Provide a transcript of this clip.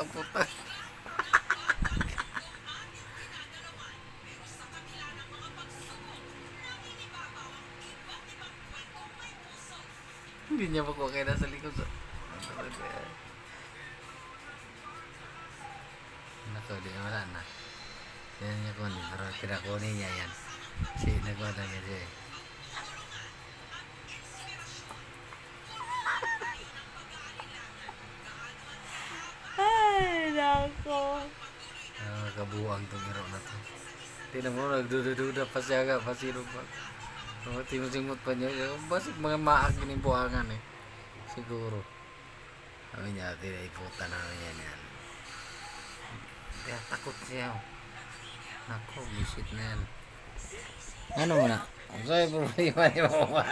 puta. Hindi niya makuha kaya nasa likod. Nako, di wala na. Yan niya kunin, pero kinakunin niya yan. Si nagawa na niya siya eh. Ay, nako. Kabuang itong iro na to. Tinan mo, nagdudududa pa siya ka, pasino pa. Tinusimot pa niya. Basig mga maag yung buhangan eh. Siguro. Sabi niya, tinaiputan namin yan yan. Kaya takot siya. Nako, bisit na yan. Ano mo na? Ang sa'yo problema ni mo.